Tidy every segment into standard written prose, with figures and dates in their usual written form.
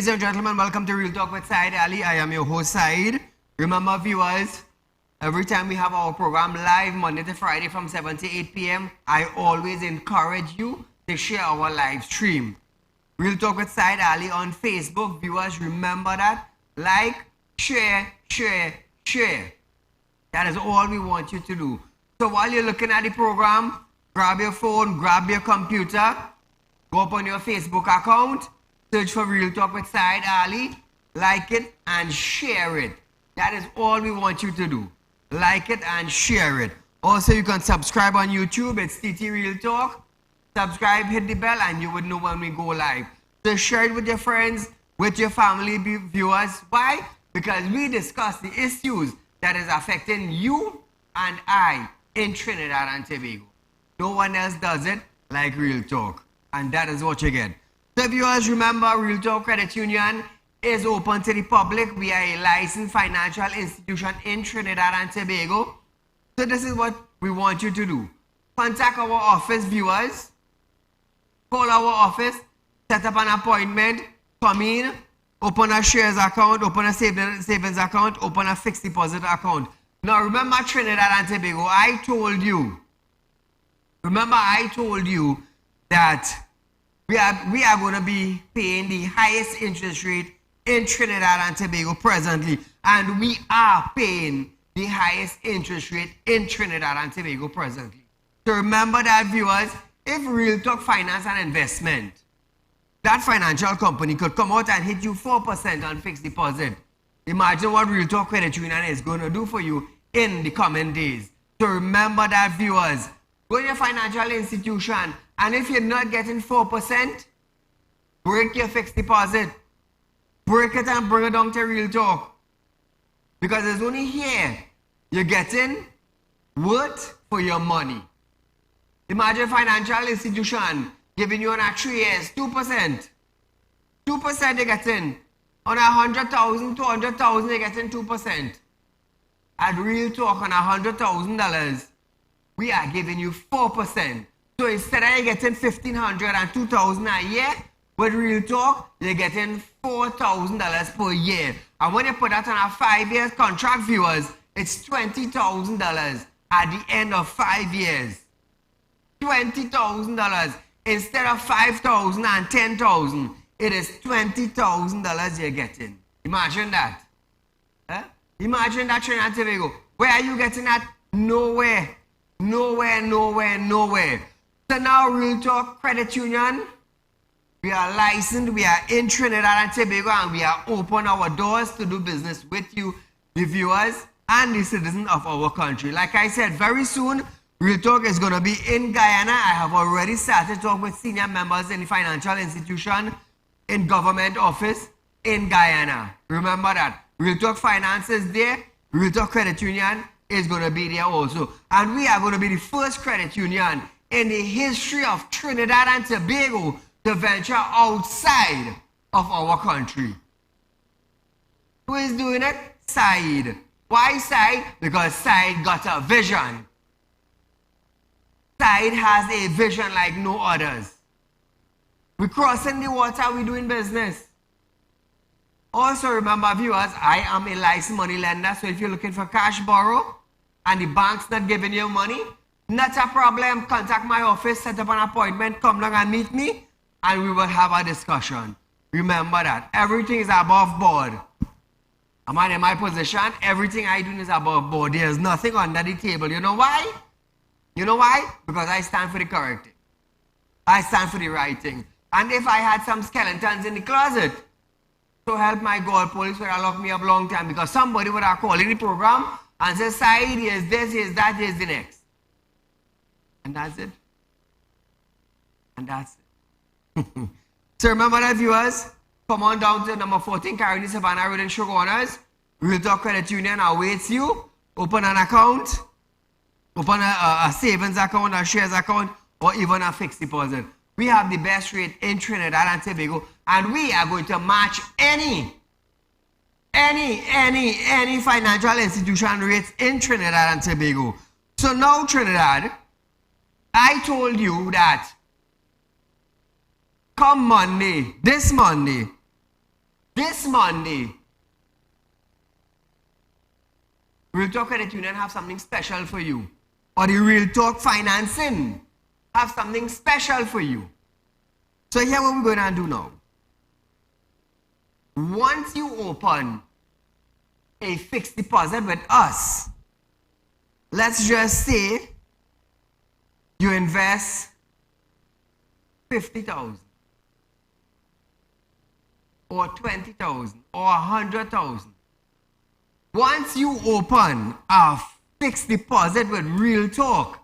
Ladies and gentlemen, welcome to Real Talk with Saieed Ali. I am your host, Saeed. Remember, viewers, every time we have our program live, Monday to Friday from 7 to 8 p.m., I always encourage you to share our live stream. Real Talk with Saieed Ali on Facebook. Viewers, remember that. Like, share, share, share. That is all we want you to do. So while you're looking at the program, grab your phone, grab your computer, go up on your Facebook account, search for Real Talk with Saieed Ali, like it and share it. That is all we want you to do. Like it and share it. Also, you can subscribe on YouTube. It's TT Real Talk. Subscribe, hit the bell, and you would know when we go live. So share it with your friends, with your family viewers. Why? Because we discuss the issues that is affecting you and I in Trinidad and Tobago. No one else does it like Real Talk. And that is what you get. So viewers, remember, Real Talk Credit Union is open to the public. We are a licensed financial institution in Trinidad and Tobago. So this is what we want you to do. Contact our office, viewers. Call our office, set up an appointment, come in, open a shares account, open a savings account, open a fixed deposit account. Now remember Trinidad and Tobago, I told you that we are going to be paying the highest interest rate in Trinidad and Tobago presently. And we are paying the highest interest rate in Trinidad and Tobago presently. So remember that, viewers, if Real Talk Finance and Investment, that financial company could come out and hit you 4% on fixed deposit, imagine what Real Talk Credit Union is going to do for you in the coming days. So remember that, viewers. Go to your financial institution, and if you're not getting 4%, break your fixed deposit. Break it and bring it down to Real Talk. Because it's only here you're getting worth for your money. Imagine a financial institution giving you on a 3 years 2%. 2% you're getting. On 100,000, 200,000 you're getting 2%. At Real Talk on $100,000, we are giving you 4%. So instead of you getting $1,500 and $2,000 a year, with Real Talk, you're getting $4,000 per year. And when you put that on a 5-year contract, viewers, it's $20,000 at the end of 5 years. $20,000 instead of $5,000 and $10,000. It is $20,000 you're getting. Imagine that. Huh? Imagine that, Trinidad and Tobago. Where are you getting that? Nowhere. Nowhere, nowhere, nowhere. So now Real Talk Credit Union, we are licensed, we are in Trinidad and Tobago, and we are open our doors to do business with you, the viewers, and the citizens of our country. Like I said, very soon, Real Talk is going to be in Guyana. I have already started talking with senior members in the financial institution, in government office, in Guyana. Remember that. Real Talk Finance is there. Real Talk Credit Union is going to be there also. And we are going to be the first credit union in the history of Trinidad and Tobago to venture outside of our country. Who is doing it? Saieed. Why Saieed? Because Saieed got a vision. Saieed has a vision like no others. We're crossing the water, we're doing business. Also remember, viewers, I am a licensed money lender, so if you're looking for cash borrow and the bank's not giving you money, not a problem. Contact my office, set up an appointment, come down and meet me, and we will have a discussion. Remember that. Everything is above board. I'm in my position, everything I do is above board. There's nothing under the table. You know why? You know why? Because I stand for the correct thing. I stand for the right thing. And if I had some skeletons in the closet, so help my God, police would have locked me up a long time, because somebody would have called in the program and said, Saieed, here's this, here's that, here's the next. And that's it. And that's it. So remember that, viewers. Come on down to number 14, Carolina Savannah Road in Shogunas. Real Talk Credit Union awaits you. Open an account. Open a savings account, a shares account, or even a fixed deposit. We have the best rate in Trinidad and Tobago, and we are going to match any financial institution rates in Trinidad and Tobago. So now, Trinidad, I told you that come Monday, this Monday, This Monday, Real Talk Credit Union have something special for you. Or the Real Talk Financing have something special for you. So here's what we're going to do now. Once you open a fixed deposit with us, let's just say you invest 50,000 or 20,000 or 100,000. Once you open a fixed deposit with Real Talk,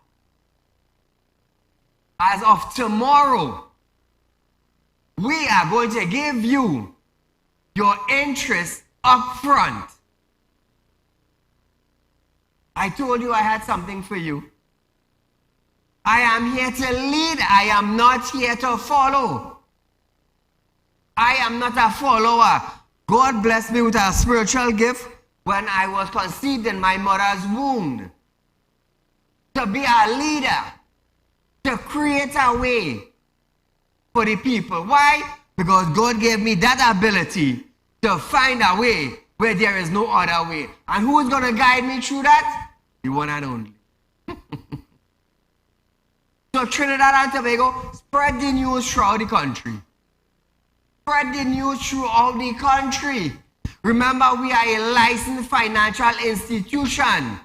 as of tomorrow, we are going to give you your interest up front. I told you I had something for you. I am here to lead. I am not here to follow. I am not a follower. God blessed me with a spiritual gift when I was conceived in my mother's womb. To be a leader. To create a way for the people. Why? Because God gave me that ability to find a way where there is no other way. And who is going to guide me through that? The one and only. So Trinidad and Tobago, spread the news throughout the country. Spread the news throughout the country. Remember, we are a licensed financial institution.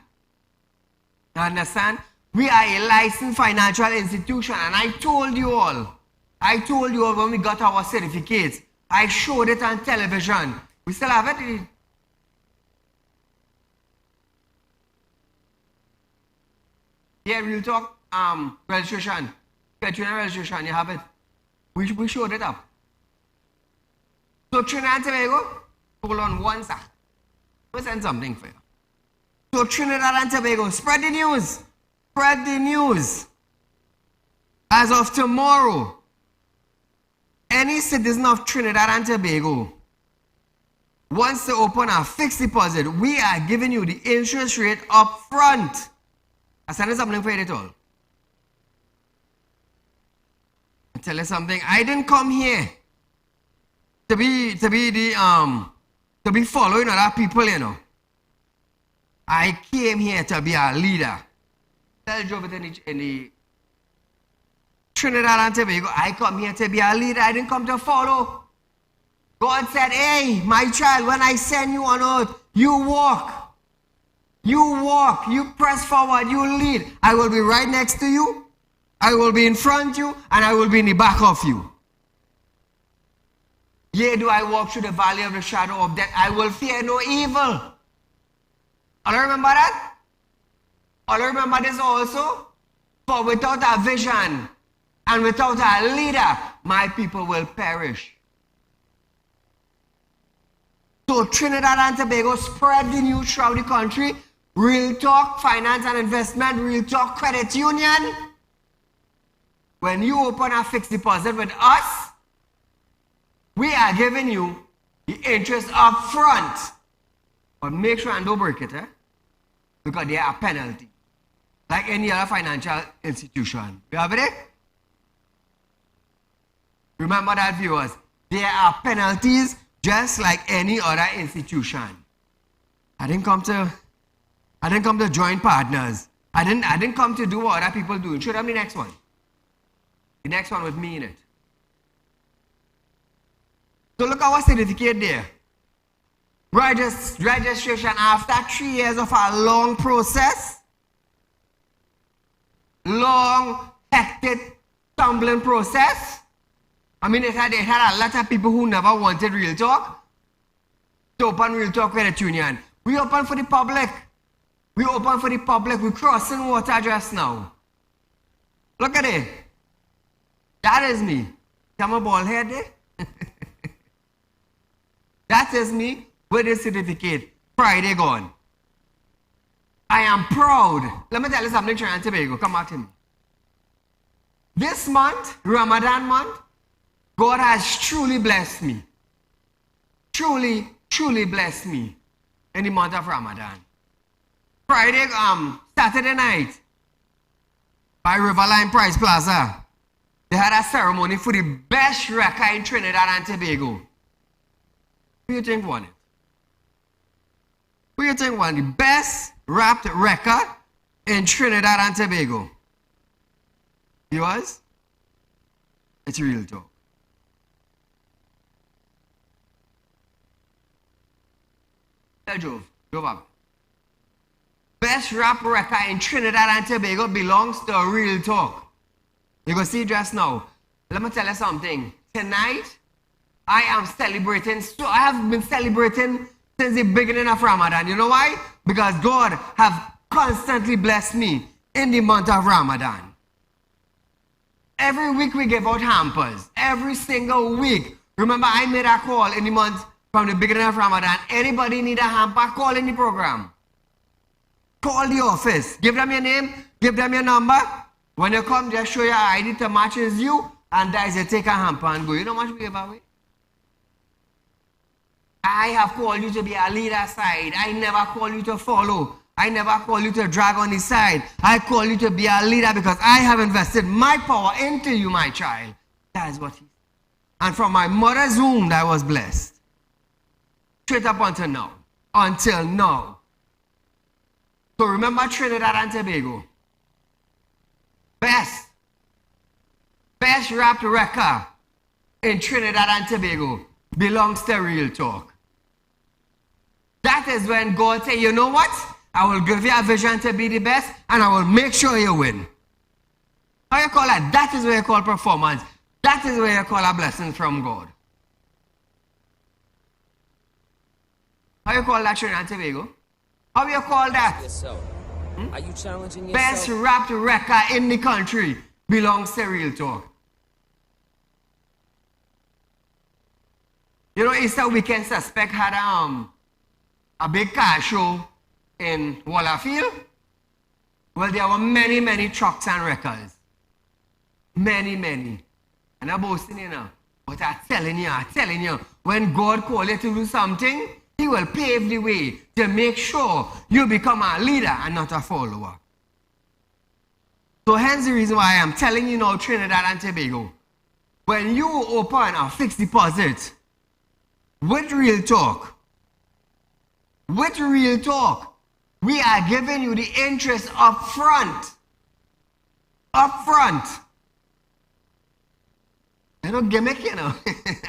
You understand? We are a licensed financial institution. And I told you all when we got our certificates, I showed it on television. We still have it. Yeah, Real Talk registration. Petunia registration, you have it. We showed it up. So Trinidad and Tobago, hold on one sec. We'll send something for you. So Trinidad and Tobago, spread the news. Spread the news. As of tomorrow, any citizen of Trinidad and Tobago wants to open a fixed deposit, we are giving you the interest rate up front. I send you something for you at all. I tell you something. I didn't come here to be following other people, you know. I came here to be a leader. Tell Joe in the Trinidad and Tobago, I come here to be a leader. I didn't come to follow. God said, hey, my child, when I send you on earth, you walk. You walk, you press forward, you lead. I will be right next to you. I will be in front of you, and I will be in the back of you. Yea, do I walk through the valley of the shadow of death, I will fear no evil. All remember that? All remember this also? For without a vision and without a leader, my people will perish. So Trinidad and Tobago, spread the news throughout the country. Real Talk Finance and Investment, Real Talk Credit Union. When you open a fixed deposit with us, we are giving you the interest up front. But make sure and don't break it, because there are penalties. Like any other financial institution. You have it? Remember that, viewers. There are penalties just like any other institution. I didn't come to join partners. I didn't come to do what other people do. Should have the next one. The next one with me in it. So look at our certificate there. Registration after 3 years of a long process. Long, hectic, tumbling process. I mean, it had a lot of people who never wanted Real Talk to open Real Talk Credit Union. We open for the public. We open for the public. We're crossing water just now. Look at it. That is me. Come a bald head there. That is me with the certificate. Friday gone. I am proud. Let me tell you something, Trinidad and Tobago. Come back to me. This month, Ramadan month, God has truly blessed me. Truly, truly blessed me in the month of Ramadan. Friday, Saturday night, by Riverline Price Plaza, they had a ceremony for the best wrecker in Trinidad and Tobago. Who you think won it? Who you think won the best rap record in Trinidad and Tobago? Yours? It's Real Talk. Tell Jove up. Best rap record in Trinidad and Tobago belongs to Real Talk. You go see just now. Let me tell you something. Tonight, I am celebrating. So I have been celebrating since the beginning of Ramadan. You know why? Because God have constantly blessed me in the month of Ramadan. Every week we give out hampers. Every single week. Remember, I made a call in the month from the beginning of Ramadan. Anybody need a hamper? Call in the program. Call the office. Give them your name. Give them your number. When you come, just show your ID to matches you. And guys, you take a hamper and go. You know how much we give away? I have called you to be a leader side. I never call you to follow. I never call you to drag on the side. I call you to be a leader because I have invested my power into you, my child. That is what he said. And from my mother's womb, I was blessed. Straight up until now. Until now. So remember Trinidad and Tobago. Best rap record in Trinidad and Tobago belongs to Real Talk. That is when God said, you know what? I will give you a vision to be the best and I will make sure you win. How you call that? That is what you call performance. That is what you call a blessing from God. How you call that Trinidad and Tobago? How you call that? Are you challenging yourself? Best rap record in the country belongs to Real Talk. You know, Easter weekend suspect had a big car show in Wallafield. Well, there were many, many trucks and wreckers. Many, many. And I'm boasting, you know. But I'm telling you, when God calls you to do something, He will pave the way to make sure you become a leader and not a follower. So hence the reason why I'm telling you now, Trinidad and Tobago, when you open a fixed deposit with Real Talk, we are giving you the interest up front. Up front. I don't gimmick, you know.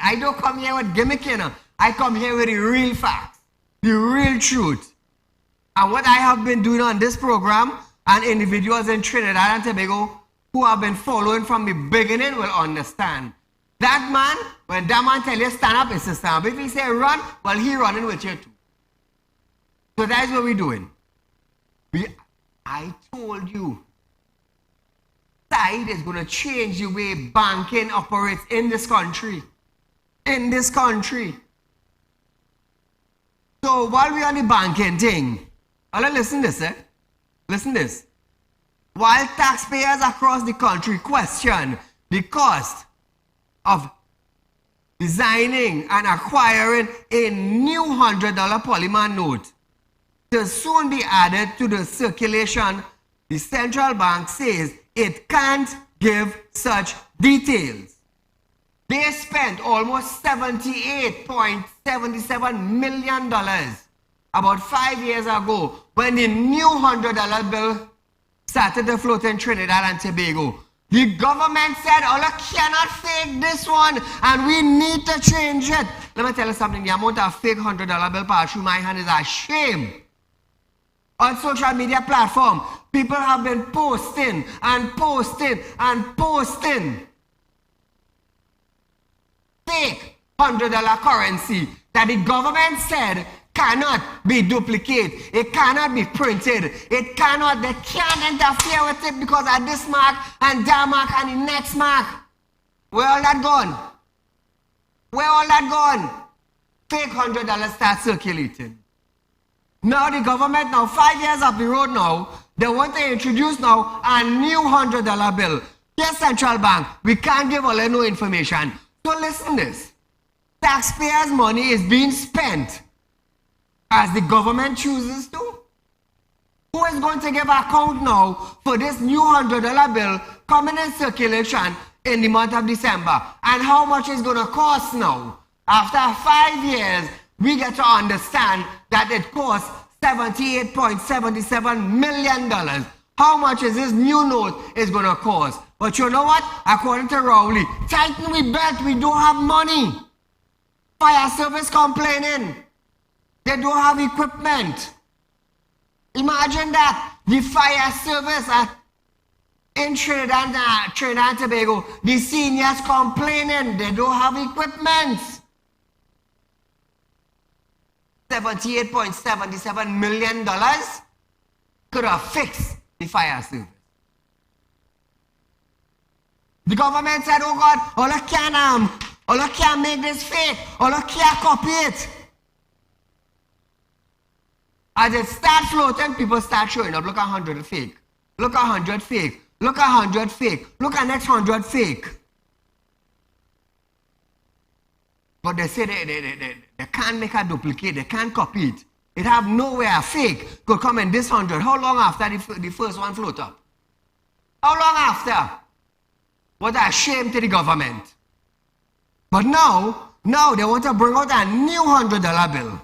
I don't come here with gimmick, you know. I come here with the real facts, the real truth. And what I have been doing on this program, and individuals in Trinidad and Tobago who have been following from the beginning will understand. That man, when that man tell you stand up, it's to stand up. If he say run, well, he running with you too. So that's what we're doing. I told you, Saieed is going to change the way banking operates in this country. In this country. So while we're on the banking thing, listen this, Listen this. While taxpayers across the country question the cost of designing and acquiring a new $100 polymer note to soon be added to the circulation, the central bank says it can't give such details. They spent almost $78.77 million about 5 years ago when the new $100 bill started to float in Trinidad and Tobago. The government said, oh, look, cannot fake this one and we need to change it. Let me tell you something. The amount of fake $100 bill passed through my hand is a shame. On social media platform, people have been posting and posting and posting fake $100 currency that the government said cannot be duplicated. It cannot be printed. They can't interfere with it because of this mark and that mark and the next mark. Where all that gone? Where all that gone? Fake $100 start circulating. Now the government, 5 years up the road now, they want to introduce now a new $100 bill. Yes, central bank, we can't give all no information. So listen this. Taxpayers' money is being spent as the government chooses to. Who is going to give account now for this new $100 bill coming in circulation in the month of December? And how much is going to cost now? After 5 years, we get to understand that it costs $78.77 million. How much is this new note is going to cost? But you know what? According to Rowley, tighten we bet we don't have money. Fire service complaining. They don't have equipment. Imagine that. The fire service in Trinidad and Tobago, the seniors complaining they don't have equipment. $78.77 million could have fixed the fire service. The government said, oh God, all I can't make this fake, all I can't copy it. As it starts floating, people start showing up. Look at 100 fake. Look at 100 fake. Look at 100 fake. Look at next 100 fake. But they say they can't make a duplicate. They can't copy it. It have nowhere fake could come in this 100. How long after the first one float up? How long after? What a shame to the government. But now they want to bring out a new $100 bill.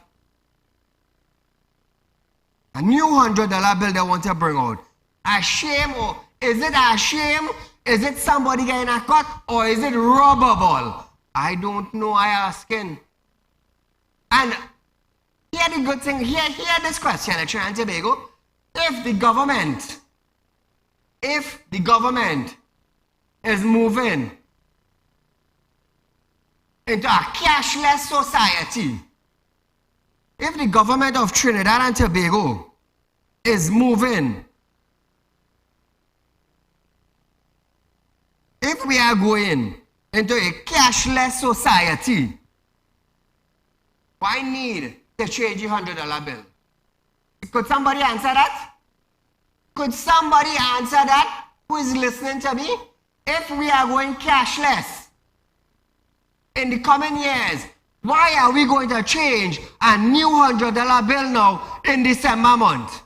A new $100 bill they want to bring out. A shame, or is it a shame? Is it somebody getting a cut, or is it rubber ball? I don't know, I asking. And here the good thing, here this question at Trinidad and Tobago. If the government is moving into a cashless society, if the government of Trinidad and Tobago is moving, if we are going into a cashless society, why need to change the $100 bill? Could somebody answer that? Could somebody answer that who is listening to me? If we are going cashless in the coming years, why are we going to change a new $100 bill now in December month?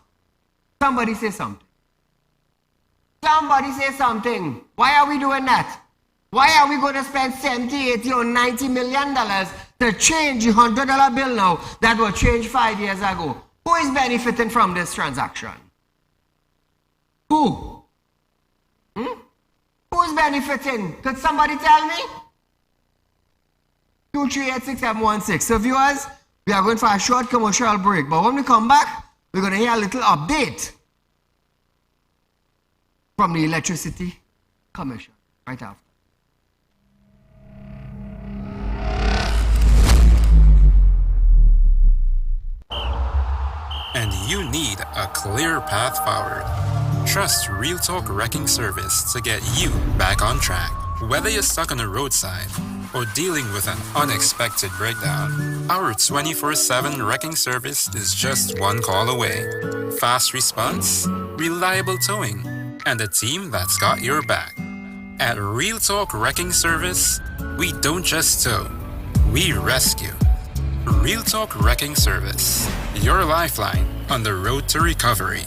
Somebody say something. Somebody say something. Why are we doing that? Why are we going to spend 70, 80 or 90 million dollars to change the $100 bill now that was changed 5 years ago? Who is benefiting from this transaction? Who? Who is benefiting? Could somebody tell me? 2386716. So viewers, we are going for a short commercial break. But when we come back, we're going to hear a little update from the Electricity Commission right after. And you need a clear path forward. Trust Real Talk Wrecking Service to get you back on track. Whether you're stuck on the roadside or dealing with an unexpected breakdown, our 24/7 wrecking service is just one call away. Fast response, reliable towing, and a team that's got your back. At Real Talk Wrecking Service, we don't just tow, we rescue. Real Talk Wrecking Service, your lifeline on the road to recovery.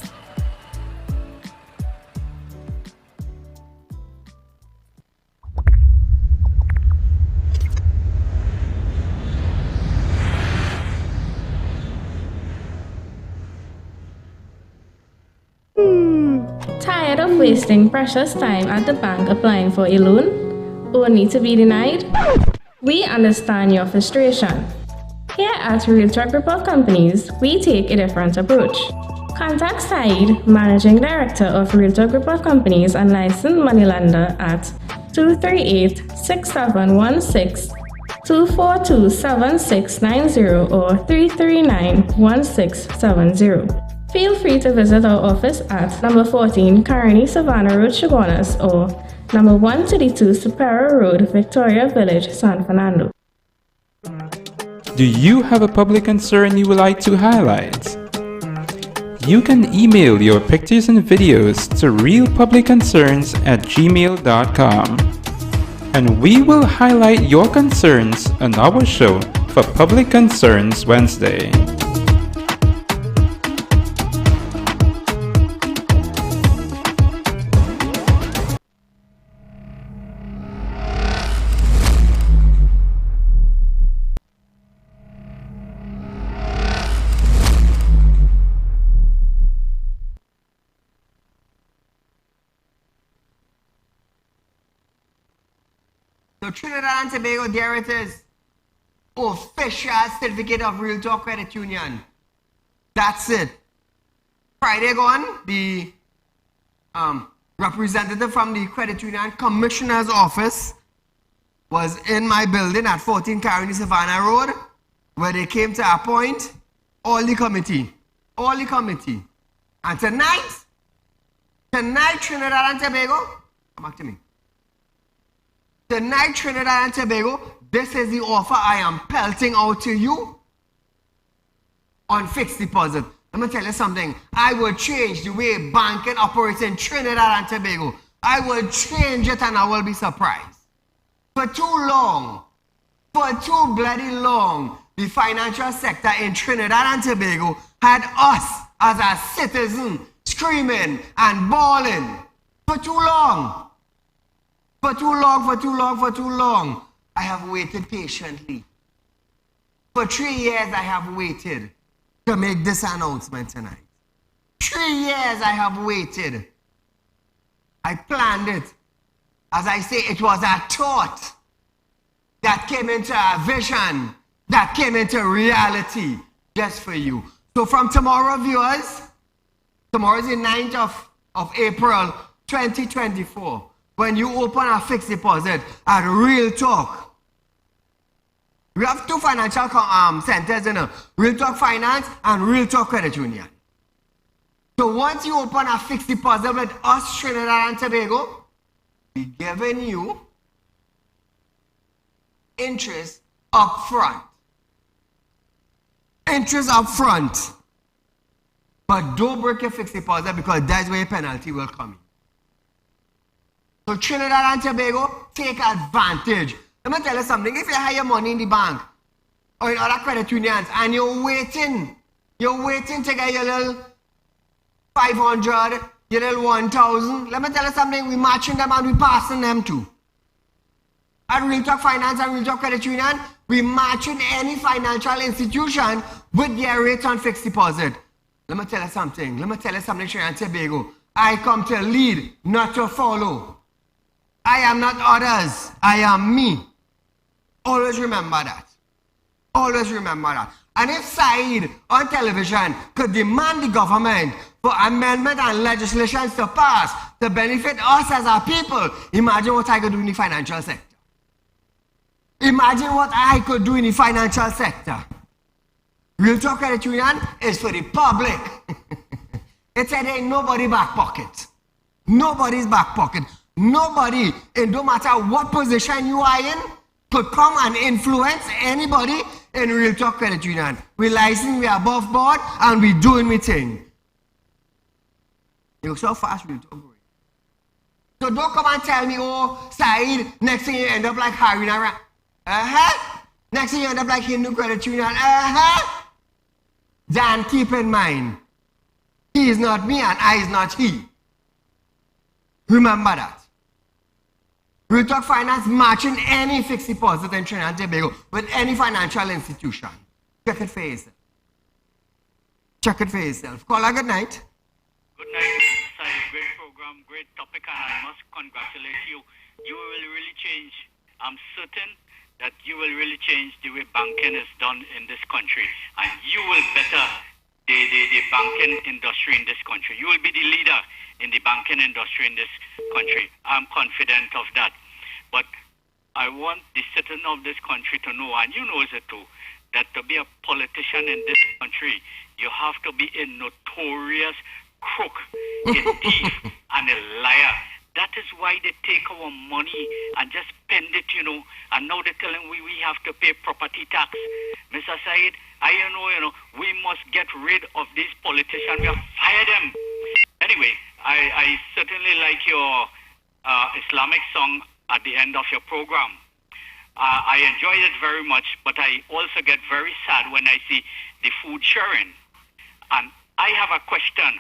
Tired of wasting precious time at the bank applying for a loan, only to be denied? We understand your frustration. Here at Real Talk Report Companies, we take a different approach. Contact Saieed, Managing Director of Real Talk Report Companies and licensed moneylender at 238-6716, 242-7690 or 339-1670. Feel free to visit our office at number 14 Carney Savannah Road, Chaguanas, or number 132 Superior Road, Victoria Village, San Fernando. Do you have a public concern you would like to highlight? You can email your pictures and videos to realpublicconcerns@gmail.com, and we will highlight your concerns on our show for Public Concerns Wednesday. So Trinidad and Tobago, there it is. Official certificate of Real Talk Credit Union. That's it. Friday gone, the representative from the Credit Union Commissioner's Office was in my building at 14 Caroni Savannah Road, where they came to appoint all the committee. And tonight, Trinidad and Tobago, come back to me. Tonight, Trinidad and Tobago, this is the offer I am pelting out to you on fixed deposit. Let me tell you something. I will change the way banking operates in Trinidad and Tobago. I will change it and I will be surprised. For too long, for too bloody long, the financial sector in Trinidad and Tobago had us as a citizen screaming and bawling. For too long. For too long. I have waited patiently. For 3 years I have waited to make this announcement tonight. 3 years I have waited. I planned it. As I say, it was a thought that came into a vision, that came into reality just for you. So from tomorrow, viewers, tomorrow is the 9th of April 2024. When you open a fixed deposit at Real Talk, we have two financial centers, Real Talk Finance and Real Talk Credit Union. So once you open a fixed deposit with us, Trinidad and Tobago, we're giving you interest up front. Interest up front. But don't break your fixed deposit because that's where your penalty will come in. So Trinidad and Tobago, take advantage. Let me tell you something. If you have your money in the bank or in other credit unions and you're waiting to get your little 500, your little 1,000, let me tell you something. We're matching them and we're passing them too. At Real Talk Finance and Real Talk Credit Union, we're matching any financial institution with their rates on fixed deposit. Let me tell you something. Trinidad and Tobago. I come to lead, not to follow. I am not others. I am me. Always remember that. And if Saieed on television could demand the government for amendment and legislation to pass to benefit us as our people, imagine what I could do in the financial sector. Imagine what I could do in the financial sector. Real Talk Credit Union is for the public. It said ain't nobody back pocket. Nobody's back pocket. Nobody, and no matter what position you are in, could come and influence anybody in Real Talk Credit Union. We're licensed, we're above board, and we're doing my thing. You're so fast, Real Talk. So don't come and tell me, oh, Saieed, next thing you end up like Harina. Next thing you end up like Hindu Credit Union. Then keep in mind, he is not me and I is not he. Remember that. Real Talk Finance matching any fixed deposit in Trinidad and Tobago with any financial institution. Check it for yourself. Call her good night. Good night, Saieed. Great program, great topic, and I must congratulate you. You will really change. I'm certain that you will really change the way banking is done in this country, and you will better the banking industry in this country. You will be the leader in the banking industry in this country. I'm confident of that. But I want the citizen of this country to know, and you know it too, that to be a politician in this country, you have to be a notorious crook, a thief, and a liar. That is why they take our money and just spend it, and now they're telling we have to pay property tax. Mr. Saieed, we must get rid of these politicians. We have fired them. Anyway, I certainly like your Islamic song at the end of your program. I enjoyed it very much, but I also get very sad when I see the food sharing. And I have a question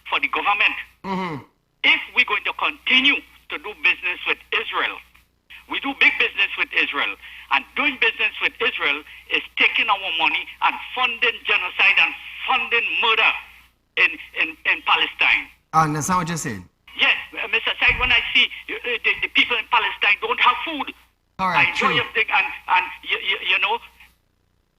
for the government. Mm-hmm. If we're going to continue to do business with Israel, we do big business with Israel, and doing business with Israel is taking our money and funding genocide and funding murder in Palestine. I understand what you're saying. Yes, Mr. Said, when I see the people in Palestine don't have food, Correct, I enjoy true. your thing, and you know,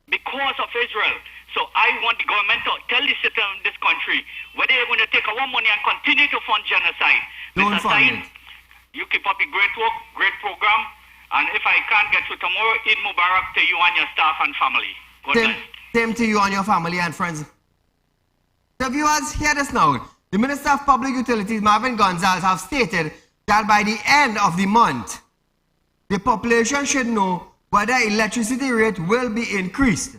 because of Israel. So I want the government to tell the citizens of this country whether they're going to take our money and continue to fund genocide. Don't Mr. fund Saeed, it. you keep up the great work, great program, and if I can't get you tomorrow, Eid Mubarak to you and your staff and family. God bless. Same to you and your family and friends. So viewers, hear this now. The Minister of Public Utilities, Marvin Gonzalez, have stated that by the end of the month, the population should know whether electricity rate will be increased.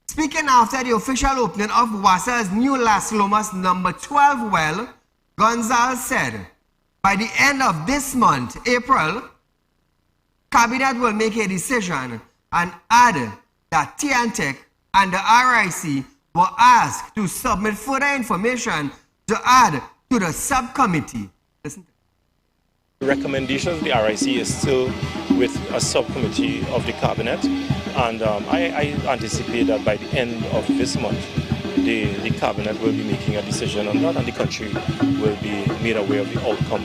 Speaking after the official opening of WASA's new Las Lomas number 12 well, Gonzalez said, by the end of this month, April, Cabinet will make a decision and add that TNTEC and the RIC were asked to submit further information to add to the subcommittee. Listen. The recommendation of the RIC is still with a subcommittee of the cabinet, and I anticipate that by the end of this month, the cabinet will be making a decision on that, and the country will be made aware of the outcome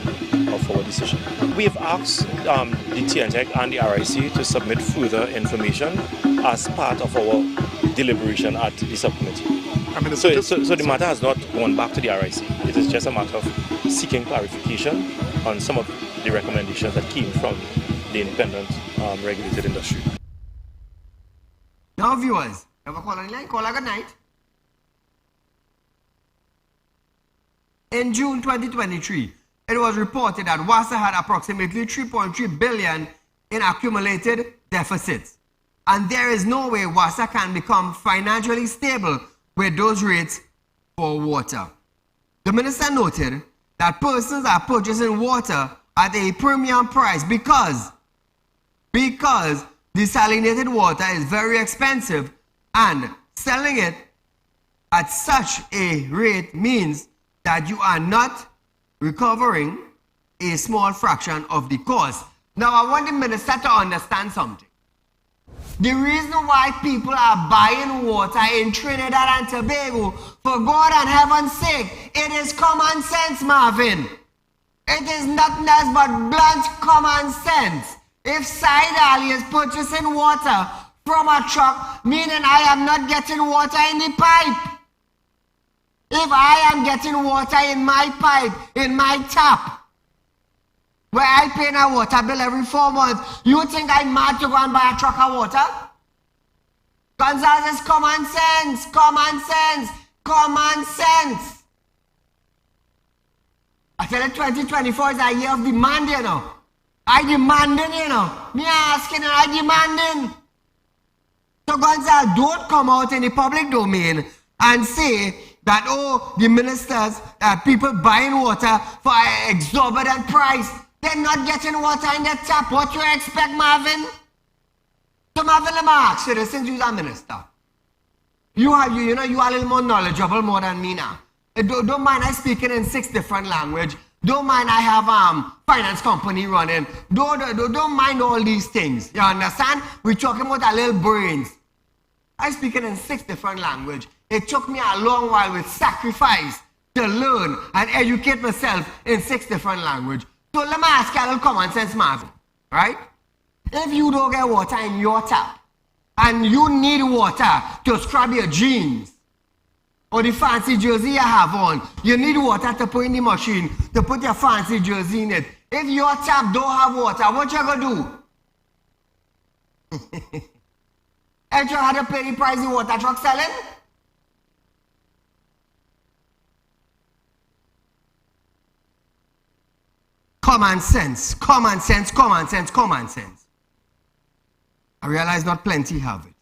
of our decision. We have asked the TNTEC and the RIC to submit further information as part of our deliberation at the subcommittee. So the matter has not gone back to the RIC. It is just a matter of seeking clarification on some of the recommendations that came from the independent regulated industry. Now viewers, have a call on the line? Call good night. In June 2023, it was reported that WASA had approximately 3.3 billion in accumulated deficits. And there is no way WASA can become financially stable with those rates for water. The minister noted that persons are purchasing water at a premium price because desalinated water is very expensive, and selling it at such a rate means that you are not recovering a small fraction of the cost. Now I want the minister to understand something. The reason why people are buying water in Trinidad and Tobago, for God and heaven's sake, it is common sense, Marvin. It is nothing else but blunt common sense. If Saieed Ali is purchasing water from a truck, meaning I am not getting water in the pipe. If I am getting water in my pipe, in my tap, where I pay a water bill every 4 months, you think I'm mad to go and buy a truck of water? Gonzalez is common sense, common sense, common sense. I tell you, 2024 is a year of demand, you know. I demanding, you know. Me asking, I demanding. So Gonzalez, don't come out in the public domain and say that, oh, the ministers, people buying water for an exorbitant price. They're not getting water in their tap. What do you expect, Marvin? So Marvin, let me ask you this, since you're a minister. You are a little more knowledgeable more than me now. Don't mind I speaking in 6 different languages. Don't mind I have finance company running. Don't mind all these things. You understand? We're talking about our little brains. I speaking in 6 different languages. It took me a long while with sacrifice to learn and educate myself in 6 different languages. So let me ask you a little common sense, Marvin. Right? If you don't get water in your tap and you need water to scrub your jeans or the fancy jersey you have on, you need water to put in the machine to put your fancy jersey in it. If your tap don't have water, what you gonna do? Ain't you had to pay the price the water truck selling? Common sense, common sense, common sense, common sense. I realize not plenty have it.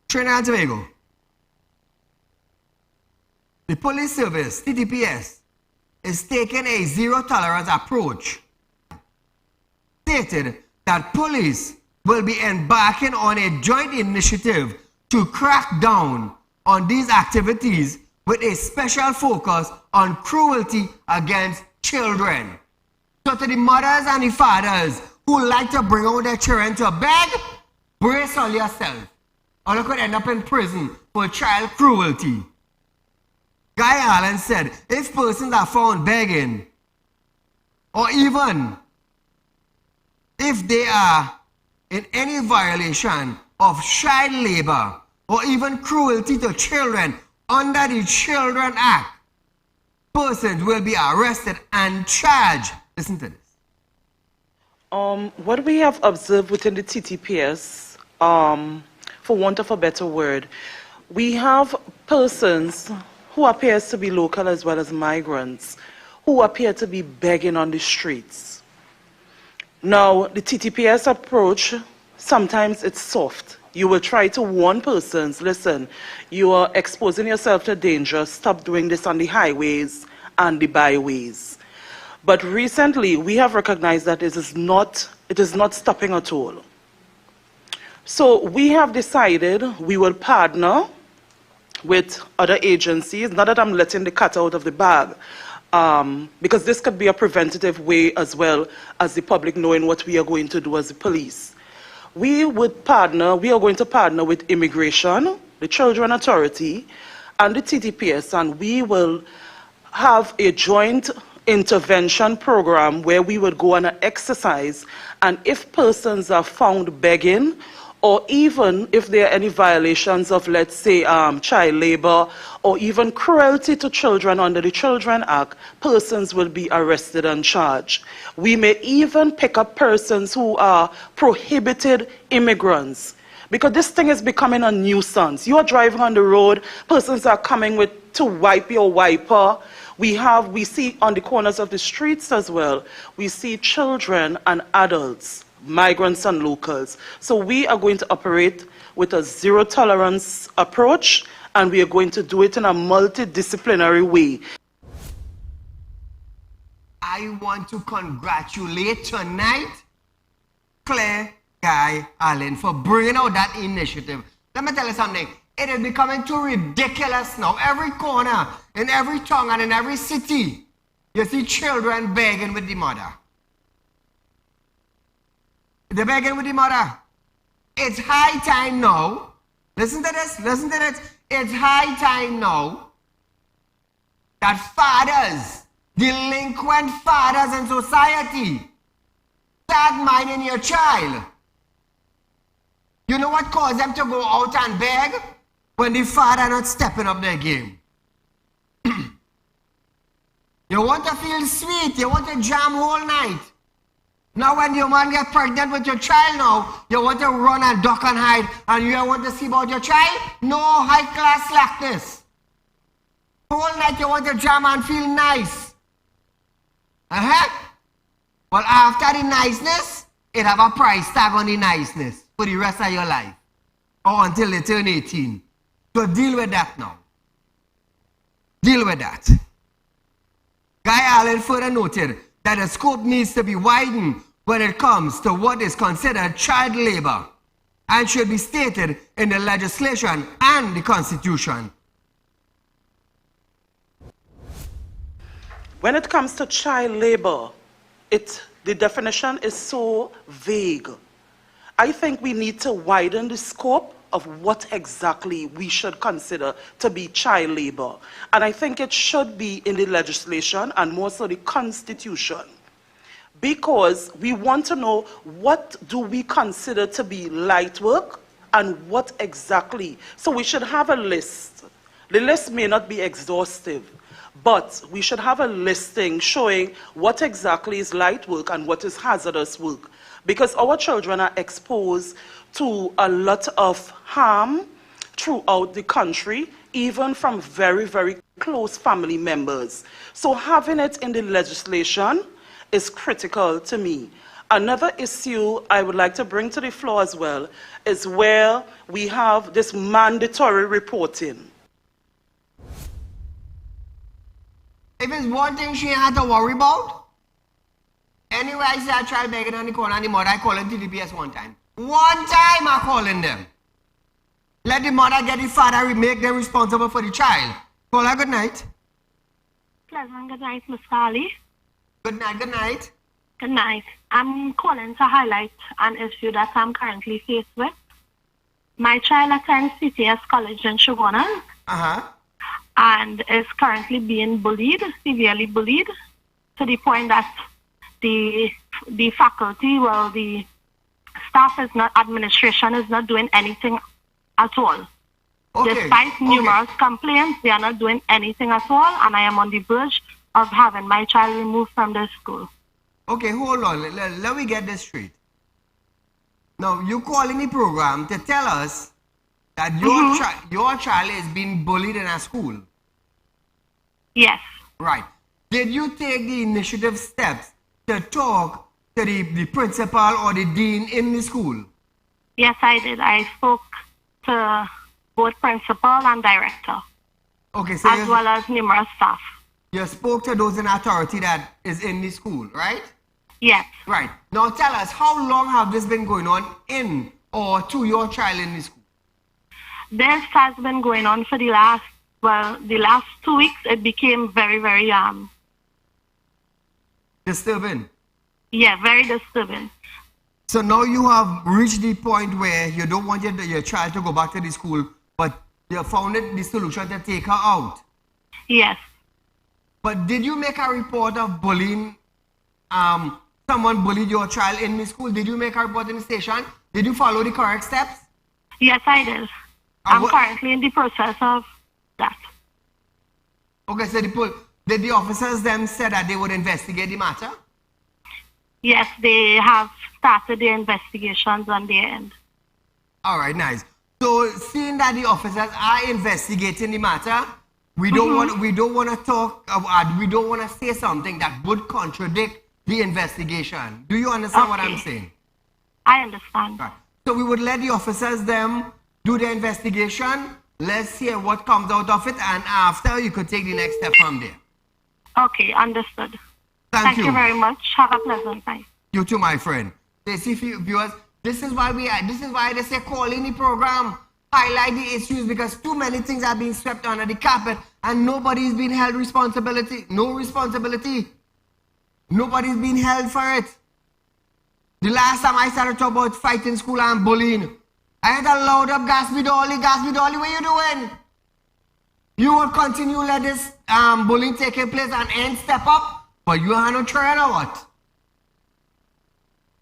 Trinidad and Tobago. The police service, TTPS, is taking a zero-tolerance approach. Stated that police will be embarking on a joint initiative to crack down on these activities with a special focus on cruelty against children. So to the mothers and the fathers who like to bring out their children to beg, brace on yourself, or you could end up in prison for child cruelty. Guy Allen said, if persons are found begging, or even if they are in any violation of child labor or even cruelty to children under the Children Act, persons will be arrested and charged. Listen to this. What we have observed within the TTPS, for want of a better word, we have persons who appears to be local as well as migrants who appear to be begging on the streets. Now, the TTPS approach, sometimes it's soft. You will try to warn persons, listen, you are exposing yourself to danger, stop doing this on the highways and the byways. But recently, we have recognized that it is not stopping at all. So we have decided we will partner with other agencies, not that I'm letting the cat out of the bag, because this could be a preventative way as well as the public knowing what we are going to do as the police. We are going to partner with Immigration, the Children Authority, and the TTPS, and we will have a joint intervention program where we would go on an exercise, and if persons are found begging, or even if there are any violations of, let's say, child labor, or even cruelty to children under the Children Act, persons will be arrested and charged. We may even pick up persons who are prohibited immigrants, because this thing is becoming a nuisance. You are driving on the road, persons are coming to wipe your wiper. We see on the corners of the streets as well, we see children and adults, migrants and locals. So we are going to operate with a zero tolerance approach, and we are going to do it in a multidisciplinary way. I want to congratulate tonight Claire Guy Allen for bringing out that initiative. Let me tell you something. It is becoming too ridiculous now. Every corner, in every town and in every city, you see children begging with the mother. They're begging with the mother. It's high time now. Listen to this. Listen to this. It's high time now that fathers, delinquent fathers in society, start minding your child. You know what caused them to go out and beg? When the father not stepping up their game. You want to feel sweet, you want to jam all night. Now when your man gets pregnant with your child now, you want to run and duck and hide, and you want to see about your child? No high-class slackness. All night you want to jam and feel nice. Well, after the niceness, it have a price tag on the niceness for the rest of your life. Or until they turn 18. So deal with that now. Deal with that. Guy Allen further noted that the scope needs to be widened when it comes to what is considered child labor and should be stated in the legislation and the Constitution. When it comes to child labor, the definition is so vague. I think we need to widen the scope of what exactly we should consider to be child labor. And I think it should be in the legislation and more so the Constitution. Because we want to know, what do we consider to be light work and what exactly. So we should have a list. The list may not be exhaustive, but we should have a listing showing what exactly is light work and what is hazardous work. Because our children are exposed to a lot of harm throughout the country, even from very, very close family members. So having it in the legislation is critical to me. Another issue I would like to bring to the floor as well is where we have this mandatory reporting. If it's one thing she ain't had to worry about, anyway, I say I try begging on the corner anymore. I call them TTPS one time. One time I calling them. Let the mother get the father, make them responsible for the child. Call her good night. Pleasant good night, Miss Ali. Good night, good night. Good night. I'm calling to highlight an issue that I'm currently faced with. My child attends CTS College in Shugona. And is currently being bullied, severely bullied, to the point that the the faculty, well, the staff is not, administration is not doing anything at all. Okay. Despite numerous complaints, they are not doing anything at all, and I am on the verge of having my child removed from the school. Okay, hold on. Let me get this straight. Now, you calling the program to tell us that your child is being bullied in a school? Yes. Right. Did you take the initiative steps to talk to the principal or the dean in the school? Yes, I did. I spoke to both principal and director. Okay, so as well as numerous staff. You spoke to those in authority that is in the school, right? Yes. Right. Now tell us, how long have this been going on in or to your child in the school? This has been going on for the last 2 weeks. It became very, very disturbing. Yeah, very disturbing. So now you have reached the point where you don't want your child to go back to the school, but you found the solution to take her out. Yes. But did you make a report of bullying? Someone bullied your child in the school. Did you make a report in the station? Did you follow the correct steps? Yes, I did. I'm currently in the process of that. Okay, so did the officers them say that they would investigate the matter? Yes, they have started their investigations on their end. All right, nice. So, seeing that the officers are investigating the matter, we don't want to talk about, we don't want to say something that would contradict the investigation. Do you understand what I'm saying? I understand. Right. So we would let the officers them do the investigation. Let's hear what comes out of it, and after you could take the next step from there. Okay, understood. Thank you. You very much. Have a pleasant night. You too, my friend. See, viewers, this is why they say call in the program, highlight the issues, because too many things are being swept under the carpet and nobody's being held responsibility. No responsibility. Nobody's being held for it. The last time I started talking about fighting school and bullying, I had a loud up Gatsby Dolly, what you doing? You will continue let this bullying taking place and end step up, but you are not trying or what?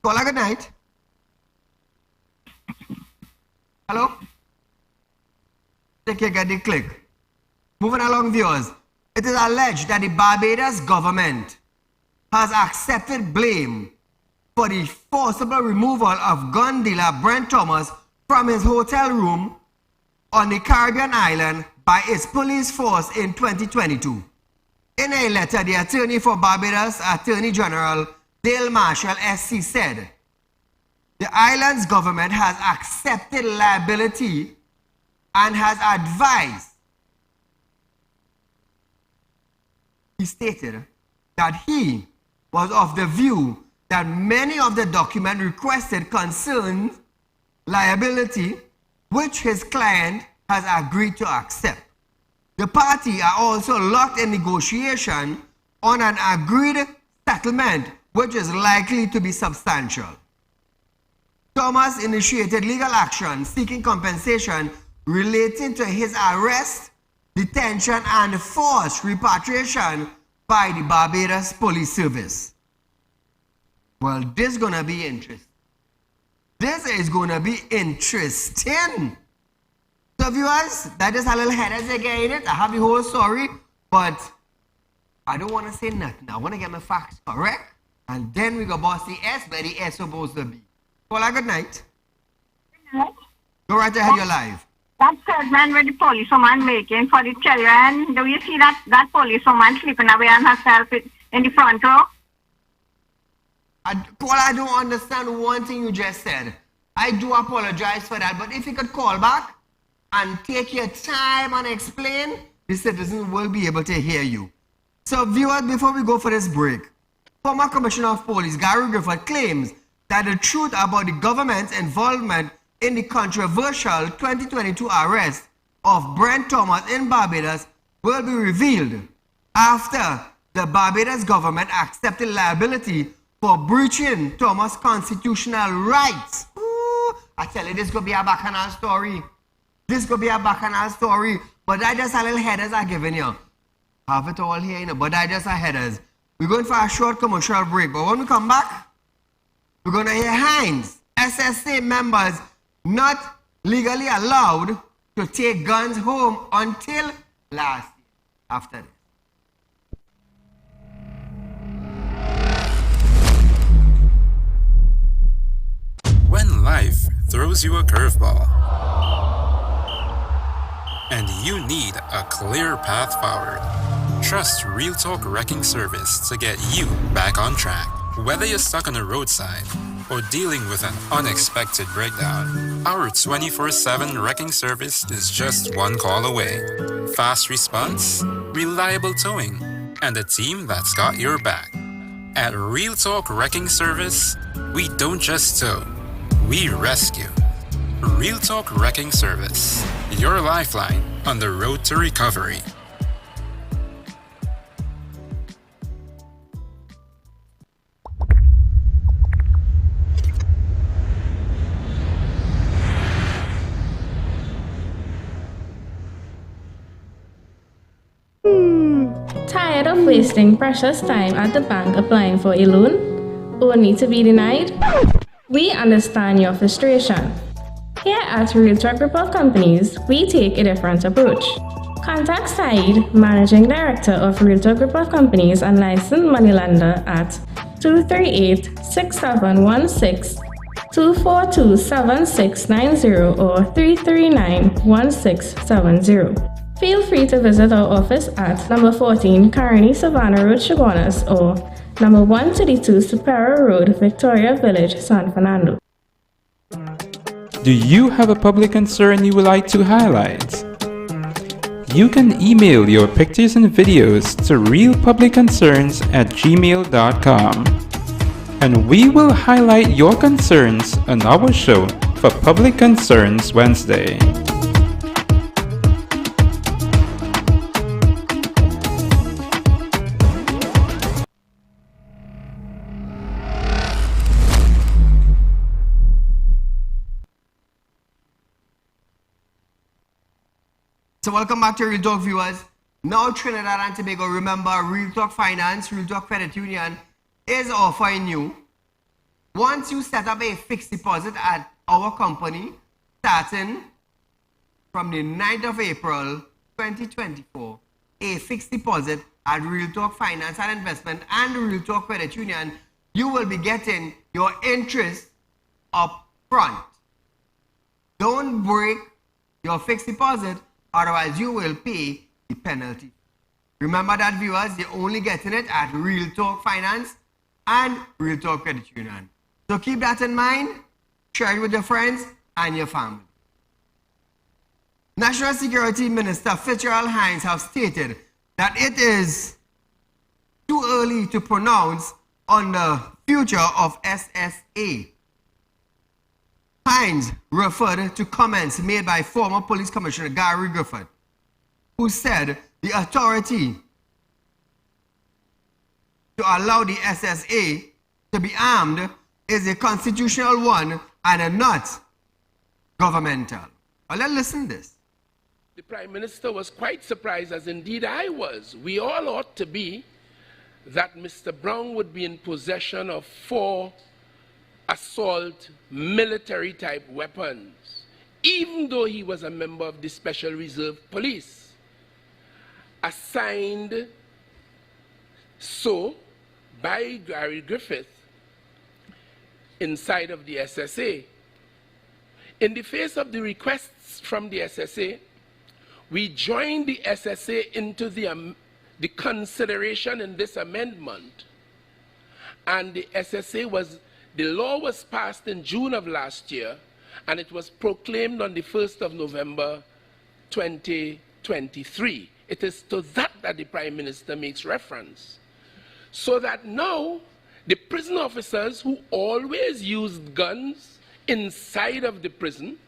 Call a good night. Hello? Take care, get the click. Moving along, viewers. It is alleged that the Barbados government has accepted blame for the forcible removal of gun dealer Brent Thomas from his hotel room on the Caribbean island by its police force in 2022. In a letter, the attorney for Barbados, Attorney General Dale Marshall SC, said, the island's government has accepted liability and has advised. He stated that he was of the view that many of the documents requested concerned liability, which his client has agreed to accept. The party are also locked in negotiation on an agreed settlement, which is likely to be substantial. Thomas initiated legal action seeking compensation relating to his arrest, detention, and forced repatriation by the Barbados Police Service. Well, this is going to be interesting. This is going to be interesting. So viewers, that is a little headers again. I have the whole story, but I don't want to say nothing. I want to get my facts correct, and then we go boss the S where the S supposed to be. Well, a good night. Good night. Go right ahead, you're live. That statement with the policewoman making for the children, do you see that policewoman sleeping away on herself in the front row? I don't understand one thing you just said. I do apologize for that, but if you could call back and take your time and explain, the citizens will be able to hear you. So viewers, before we go for this break, former Commissioner of Police Gary Griffith claims that the truth about the government's involvement in the controversial 2022 arrest of Brent Thomas in Barbados will be revealed after the Barbados government accepted liability for breaching Thomas' constitutional rights. Ooh, I tell you, this could be a bacchanal story. This could be a bacchanal story, but I just a little headers I'm giving you. Have it all here, but I just a headers. We're going for a short commercial break, but when we come back, We're going to hear Hines, SSA members not legally allowed to take guns home until last year. After this. When life throws you a curveball and you need a clear path forward, trust Real Talk Wrecking Service to get you back on track. Whether you're stuck on a roadside or dealing with an unexpected breakdown, our 24/7 wrecking service is just one call away. Fast response, reliable towing, and a team that's got your back. At Real Talk Wrecking Service, we don't just tow, we rescue. Real Talk Wrecking Service, your lifeline on the road to recovery. Tired of wasting precious time at the bank applying for a loan, only to be denied? We understand your frustration. Here at Real Talk Report Companies, we take a different approach. Contact Saieed, Managing Director of Real Talk Report Companies and licensed moneylender at 238-6716, 242-7690 or 339-1670. Feel free to visit our office at number 14 Carney Savannah Road, Chaguanas, or number 132 Superior Road, Victoria Village, San Fernando. Do you have a public concern you would like to highlight? You can email your pictures and videos to realpublicconcerns@gmail.com, and we will highlight your concerns on our show for Public Concerns Wednesday. So welcome back to Real Talk viewers. Now Trinidad and Tobago, remember Real Talk Finance, Real Talk Credit Union is offering you, once you set up a fixed deposit at our company, starting from the 9th of April 2024, a fixed deposit at Real Talk Finance and Investment and Real Talk Credit Union, you will be getting your interest up front. Don't break your fixed deposit, otherwise you will pay the penalty. Remember that, viewers, you're only getting it at Real Talk Finance and Real Talk Credit Union. So keep that in mind, share it with your friends and your family. National Security Minister Fitzgerald Hines has stated that it is too early to pronounce on the future of SSA. Hines referred to comments made by former Police Commissioner Gary Griffith, who said the authority to allow the SSA to be armed is a constitutional one and not governmental. Well, let's listen to this. The Prime Minister was quite surprised, as indeed I was. We all ought to be, that Mr. Brown would be in possession of 4 assault military-type weapons, even though he was a member of the Special Reserve Police, assigned so by Gary Griffith inside of the SSA. In the face of the requests from the SSA, we joined the SSA into the consideration in this amendment, and the law was passed in June of last year, and it was proclaimed on the 1st of November 2023. It is to that the Prime Minister makes reference. So that now the prison officers who always used guns inside of the prison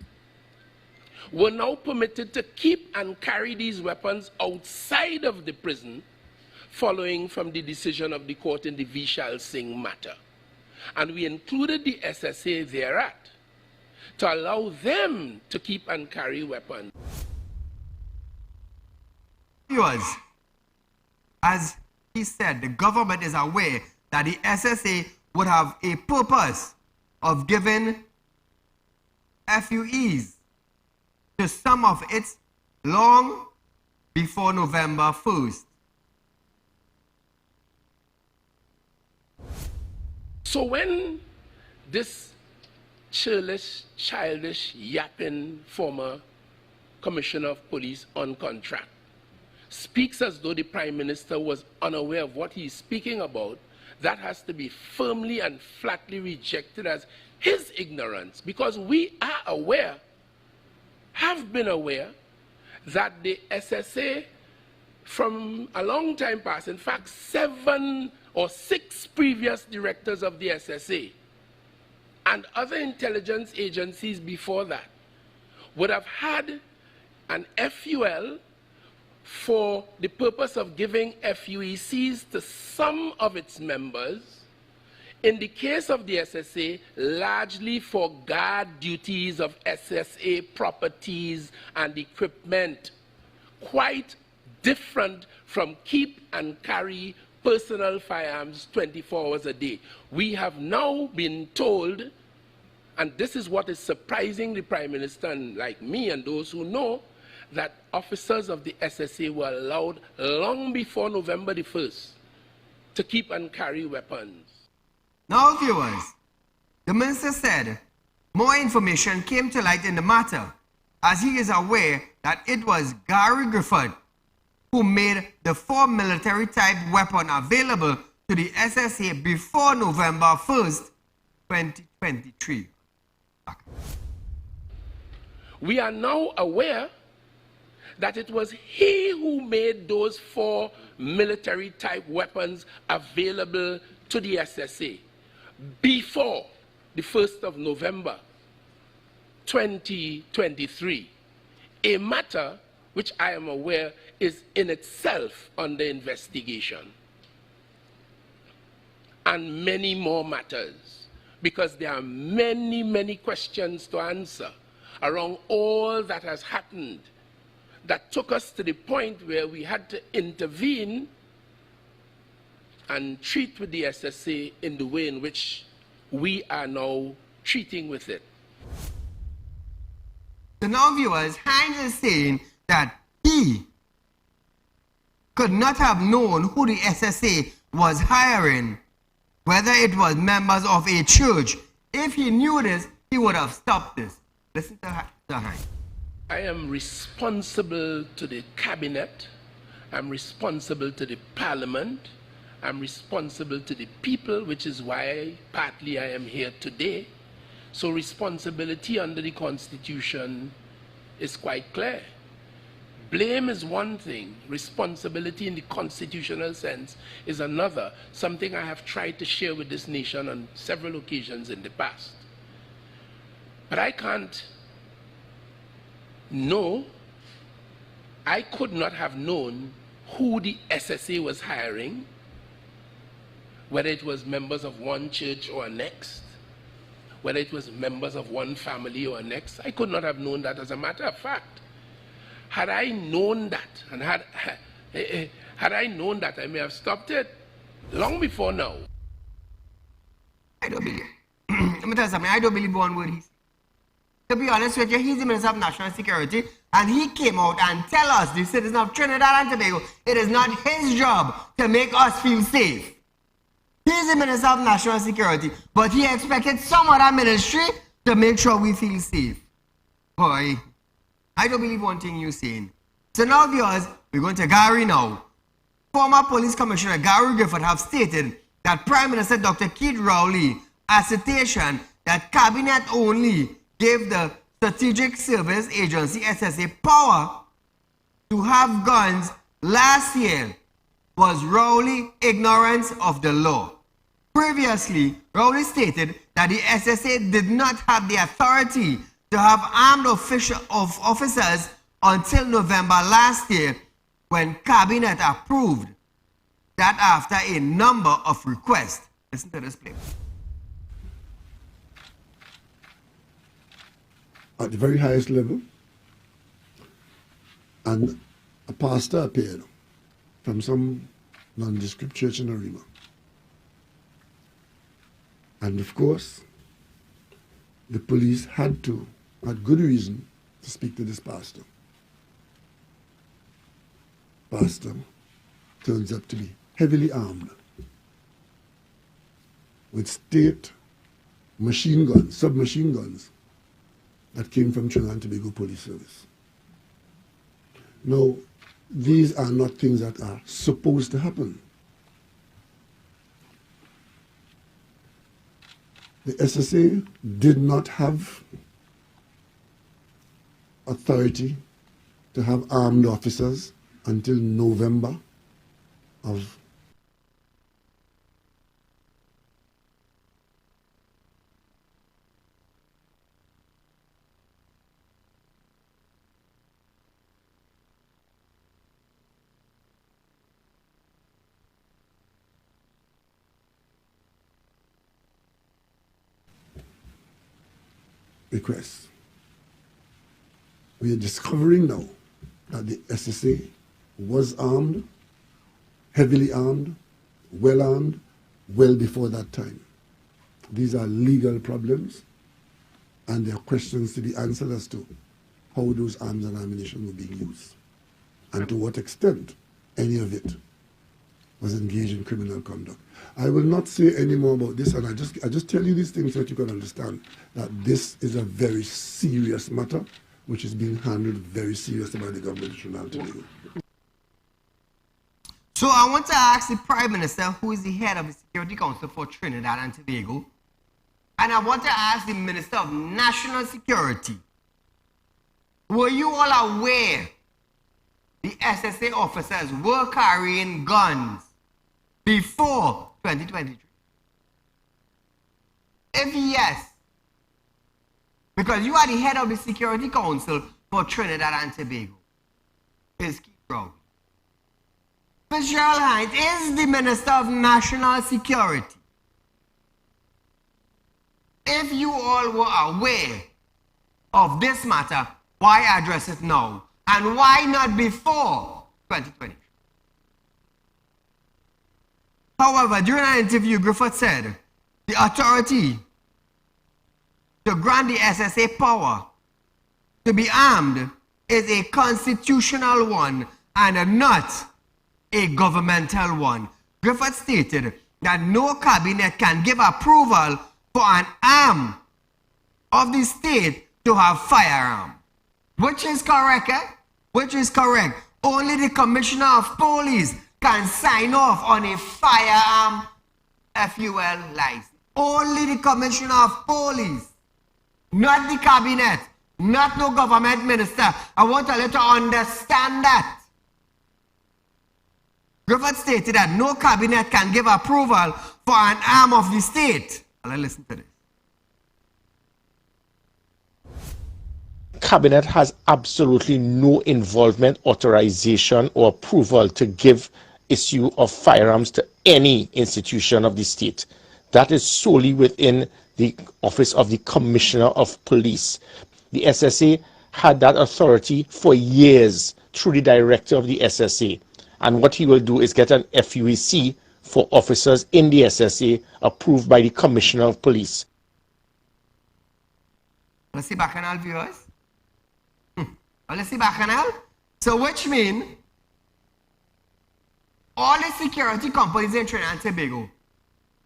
were now permitted to keep and carry these weapons outside of the prison, following from the decision of the court in the Vishal Singh matter. And we included the SSA thereat to allow them to keep and carry weapons. Viewers, as he said, the government is aware that the SSA would have a purpose of giving FUEs to some of its long before November 1st. So when this childish, yapping former commissioner of police on contract speaks as though the Prime Minister was unaware of what he's speaking about, that has to be firmly and flatly rejected as his ignorance, because we are aware, have been aware, that the SSA from a long time past, in fact 7 or 6 previous directors of the SSA and other intelligence agencies before that would have had an FUL for the purpose of giving FUECs to some of its members, in the case of the SSA, largely for guard duties of SSA properties and equipment, quite different from keep and carry personal firearms 24 hours a day. We have now been told, and this is what is surprising the Prime Minister and like me and those who know, that officers of the SSA were allowed long before November the 1st to keep and carry weapons. Now, viewers, the minister said more information came to light in the matter, as he is aware that it was Gary Griffith who made the 4 military-type weapon available to the SSA before November 1st, 2023. We are now aware that it was he who made those 4 military-type weapons available to the SSA before the 1st of November 2023, a matter which I am aware is in itself under investigation. And many more matters, because there are many, many questions to answer around all that has happened that took us to the point where we had to intervene and treat with the SSA in the way in which we are now treating with it. So now, viewers, Hines is saying that he could not have known who the SSA was hiring, whether it was members of a church. If he knew this, he would have stopped this. Listen to Hines. I am responsible to the cabinet, I'm responsible to the parliament, I'm responsible to the people, which is why partly I am here today. So responsibility under the Constitution is quite clear. Blame is one thing, responsibility in the constitutional sense is another, something I have tried to share with this nation on several occasions in the past. But I can't know, I could not have known who the SSA was hiring, whether it was members of one church or next, whether it was members of one family or next. I could not have known that. As a matter of fact, had I known that, and had I known that, I may have stopped it long before now. I don't believe. Let me tell you something. I don't believe one word he said. To be honest with you, he's the Minister of National Security, and he came out and tell us, the citizens of Trinidad and Tobago, it is not his job to make us feel safe. He's the Minister of National Security, but he expected some other ministry to make sure we feel safe. Boy, I don't believe one thing you're saying. So now, viewers, we're going to Gary now. Former Police Commissioner Gary Griffith have stated that Prime Minister Dr. Keith Rowley assertion that Cabinet only gave the Strategic Service Agency SSA power to have guns last year was Rowley ignorance of the law. Previously, Rowley stated that the SSA did not have the authority to have armed officers until November last year, when Cabinet approved that after a number of requests. Listen to this, please. At the very highest level, and a pastor appeared from some nondescript church in Arima. And of course, the police had good reason to speak to this pastor. Pastor turns up to be heavily armed with state machine guns, submachine guns that came from Trinidad and Tobago Police Service. Now, these are not things that are supposed to happen. The SSA did not have authority to have armed officers until November of requests. We are discovering now that the SSA was armed, heavily armed, well before that time. These are legal problems, and there are questions to be answered as to how those arms and ammunition were being used, and to what extent any of it was engaged in criminal conduct. I will not say any more about this, and I just tell you these things so that you can understand that this is a very serious matter, which is being handled very seriously by the government of Trinidad and Tobago. So I want to ask the Prime Minister, who is the head of the Security Council for Trinidad and Tobago, and I want to ask the Minister of National Security, were you all aware the SSA officers were carrying guns before 2023? If yes, because you are the head of the Security Council for Trinidad and Tobago, is keep wrong. Ms. Cheryl Hines is the Minister of National Security. If you all were aware of this matter, why address it now? And why not before 2020? However, during an interview, Griffith said the authority to grant the SSA power to be armed is a constitutional one and not a governmental one. Griffith stated that no cabinet can give approval for an arm of the state to have firearm. Which is correct, eh? Which is correct. Only the Commissioner of Police can sign off on a firearm FUL license. Only the Commissioner of Police, not the cabinet, not no government minister. I want you to understand that. Griffith stated that no cabinet can give approval for an arm of the state. Let's listen to this. Cabinet has absolutely no involvement, authorization, or approval to give issue of firearms to any institution of the state. That is solely within the office of the Commissioner of Police. The SSA had that authority for years through the director of the SSA. And what he will do is get an FUEC for officers in the SSA approved by the Commissioner of Police. Let's see bacchanal, viewers. Let's see bacchanal. So which means all the security companies in Trinidad and Tobago,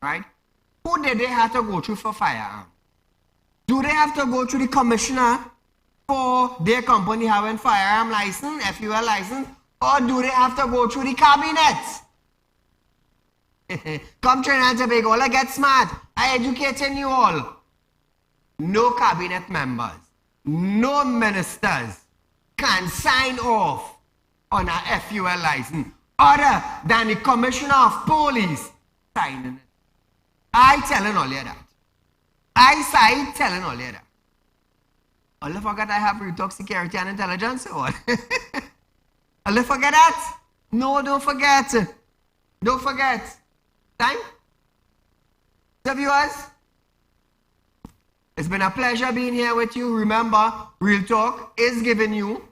right? Who did they have to go through for firearm? Do they have to go through the commissioner for their company having firearm license, FUL license, or do they have to go through the cabinet? Come Trinidad and Tobago, let's get smart. I educating you all. No cabinet members, no ministers can sign off on a FUL license other than the Commissioner of Police signing it. I telling all you that. I telling all you that. All you forget I have Real Talk Security and Intelligence or what? All you forget that? No, don't forget. Don't forget. Time? So viewers, it's been a pleasure being here with you. Remember, Real Talk is giving you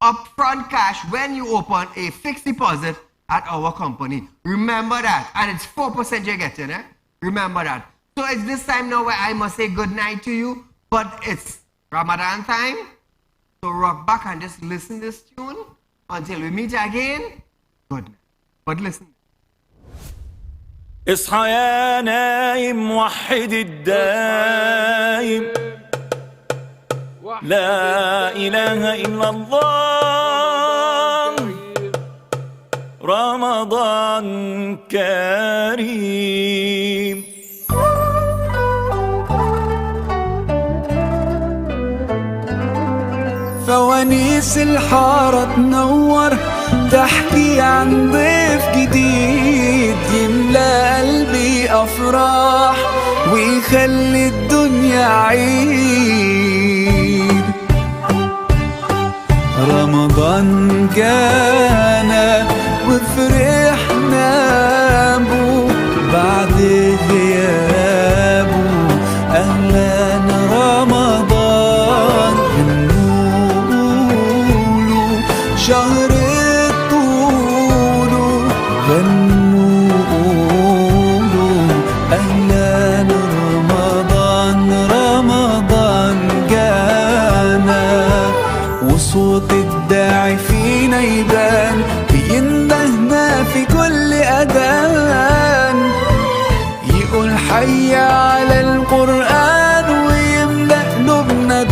upfront cash when you open a fixed deposit at our company. Remember that. And it's 4% you're getting, eh? Remember that. So it's this time now where I must say good night to you, but it's Ramadan time. So rock back and just listen to this tune until we meet again. Good night. But listen. اصحى يا نايم وحد الدايم لا إله إلا الله رمضان كريم فوانيس الحارة تنور تحكي عن ضيف جديد يملى قلبي أفراح ويخلي الدنيا عيد رمضان جانا وفرحنا بو بعد غيابه أهلا رمضان هنقوله شهر الطول غنقوله أهلا رمضان جانا وصوت الداعي فينا يبان بيندهنا في كل أذان يقول حي على القرآن ويملأ قلوبنا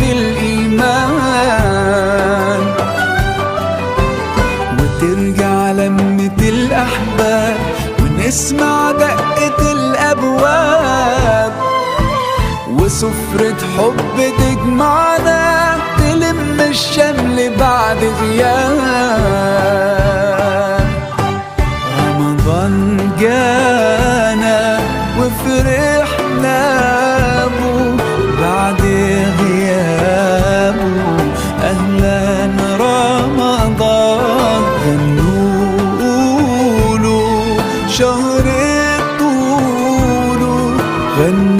بالإيمان وترجع لمة الأحباب ونسمع دقة الأبواب وسفرة حب تجمعنا تلم الشمل بعد غياب رمضان جانا وفرحنا بو بعد غيابه أهلا رمضان غنوله شهر الطول غنوله